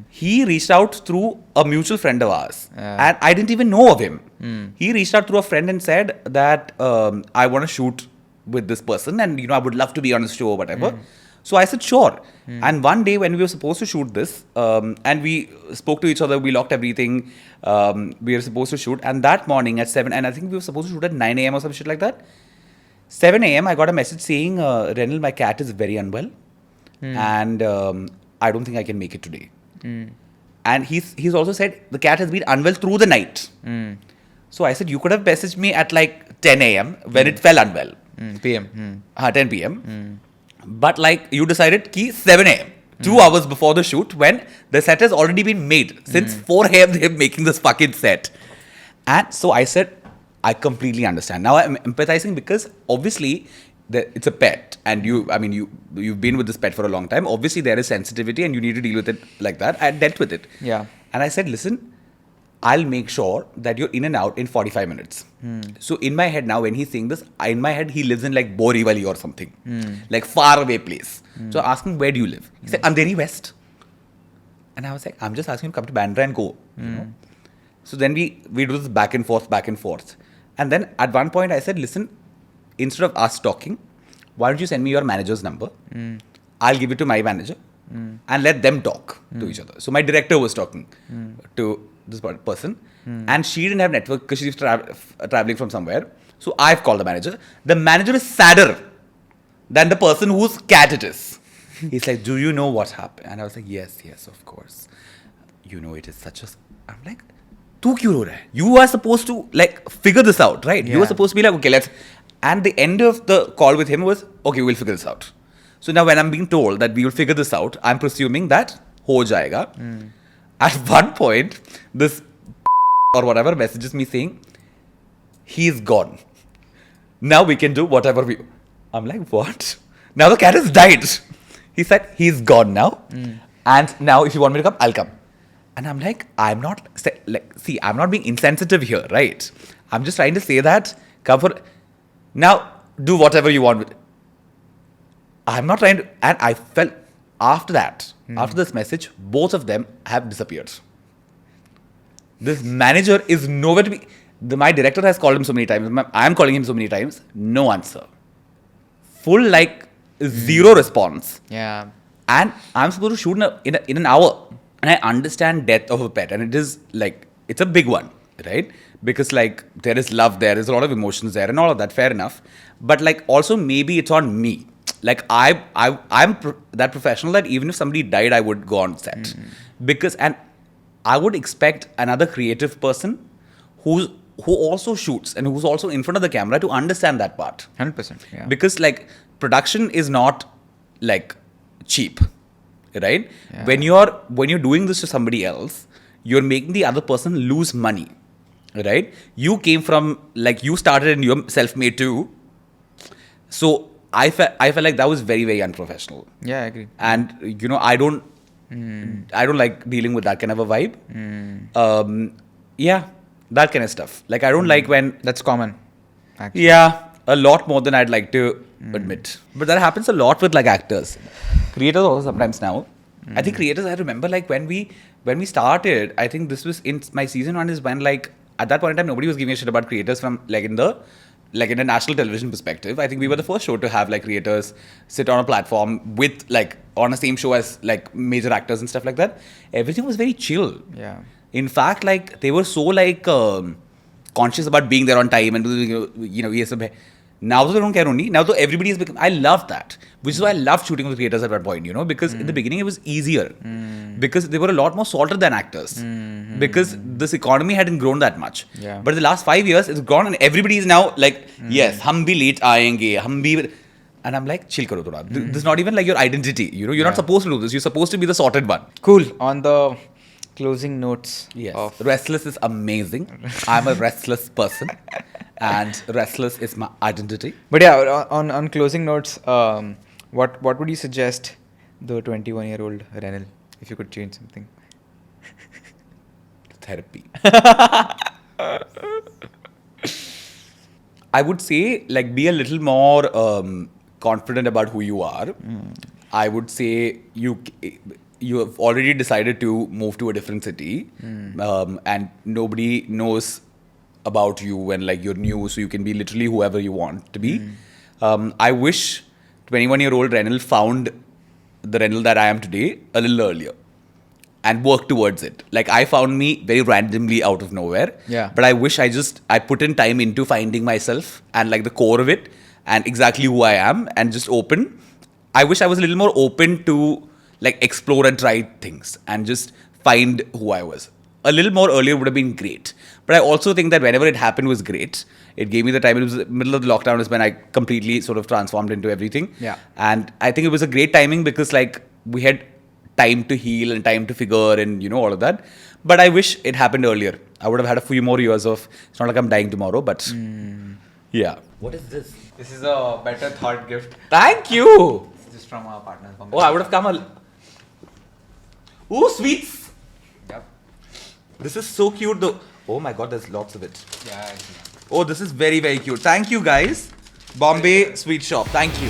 he reached out through a mutual friend of ours. And I didn't even know of him. He reached out through a friend and said that I want to shoot with this person and, I would love to be on his show or whatever. So I said, sure. And one day when we were supposed to shoot this, and we spoke to each other, we locked everything, we were supposed to shoot. And that morning at 7, and I think we were supposed to shoot at 9 a.m. or some shit like that. 7 a.m. I got a message saying, Renil, my cat is very unwell. And I don't think I can make it today. And he's also said the cat has been unwell through the night. So I said, you could have messaged me at like 10 a.m. when it fell unwell. PM. 10 p.m. But like you decided, 7 a.m. 2 hours before the shoot when the set has already been made. Since 4 a.m. they're making this fucking set. And so I said, I completely understand. Now I'm empathizing because obviously it's a pet and you've been with this pet for a long time. Obviously there is sensitivity and you need to deal with it like that. I dealt with it. Yeah. And I said, listen, I'll make sure that you're in and out in 45 minutes. So in my head now, when he's saying this, in my head, he lives in like Borivali or something. Like far away place. So I asked him, where do you live? He said, Andheri West. And I was like, I'm just asking him to come to Bandra and go. You know? So then we do this back and forth. And then at one point I said, listen, instead of us talking, why don't you send me your manager's number? I'll give it to my manager and let them talk to each other. So my director was talking to this person and she didn't have network because she's traveling from somewhere. So I've called the manager. The manager is sadder than the person whose cat it is. He's like, do you know what happened? And I was like, yes, of course. It is such a... I'm like, तू क्यों रो रहा है? You are supposed to like figure this out, right? You Yeah. were supposed to be like, okay, let's. And the end of the call with him was, okay, we'll figure this out. So now when I'm being told that we will figure this out, I'm presuming that ho jayega. At one point, this or whatever messages me saying, he's gone. Now we can do whatever we. I'm like, what? Now the cat has died. He said, he's gone now. And now if you want me to come, I'll come. And I'm like, I'm not, see, I'm not being insensitive here, right? I'm just trying to say that, come for, now do whatever you want with it. I'm not trying to, and I felt after that, after this message, both of them have disappeared. This manager is nowhere to be, my director has called him so many times, I'm calling him so many times, no answer. Full like zero response. Yeah. And I'm supposed to shoot in an hour. And I understand death of a pet. And it is like, it's a big one, right? Because like there is love there, there's a lot of emotions there and all of that, fair enough. But like also maybe it's on me. Like I'm that professional that even if somebody died, I would go on set. Because, and I would expect another creative person who also shoots and who's also in front of the camera to understand that part. 100%. Yeah. Because like production is not like cheap, right? Yeah. When you're doing this to somebody else, you're making the other person lose money, right? You came from like you started and you're self-made too. So I felt like that was very, very unprofessional. Yeah, I agree. And you know, I don't like dealing with that kind of a vibe. Yeah, that kind of stuff. Like I don't like when That's common, actually. yeah, a lot more than I'd like to admit. But that happens a lot with like actors. Creators also sometimes now. I think creators, I remember like when we started, I think this was in my season 1 is when like at that point in time nobody was giving a shit about creators from like in a national television perspective. I think we were the first show to have like creators sit on a platform with like on the same show as like major actors and stuff like that. Everything was very chill. Yeah. In fact, like they were so like conscious about being there on time and ये सब है. Now they don't care only. Now everybody has become. I love that, which is why I loved shooting with creators at that point. You know, because in the beginning it was easier because they were a lot more salted than actors because this economy hadn't grown that much. Yeah. But the last 5 years it's grown and everybody is now like, yes, hum bhi late aayenge, hum bhi. And I'm like, chill karo thoda. This is not even like your identity. You know, you're not supposed to do this. You're supposed to be the sorted one. Cool. On the closing notes Yes. of Restless is amazing. I'm a restless person. And restless is my identity. But yeah, on closing notes, what would you suggest the 21-year-old Renil if you could change something? Therapy. I would say like be a little more confident about who you are. I would say you have already decided to move to a different city, and nobody knows about you when like you're new, so you can be literally whoever you want to be. I wish 21-year-old Renil found the Renil that I am today a little earlier and worked towards it. Like I found me very randomly out of nowhere. Yeah. But I wish I put in time into finding myself and like the core of it and exactly who I am and just open. I wish I was a little more open to like explore and try things and just find who I was. A little more earlier would have been great. But I also think that whenever it happened was great. It gave me the time. It was the middle of the lockdown is when I completely sort of transformed into everything. Yeah. And I think it was a great timing because like we had time to heal and time to figure and you know all of that. But I wish it happened earlier. I would have had a few more years of, it's not like I'm dying tomorrow, but yeah. What is this? This is a better thought gift. Thank you. This is from our partner. Oh, I would have come Ooh, sweets. Yep. This is so cute though. Oh my god, there's lots of it. Yeah. Oh, this is very, very cute. Thank you guys. Bombay Sweet Shop. Thank you.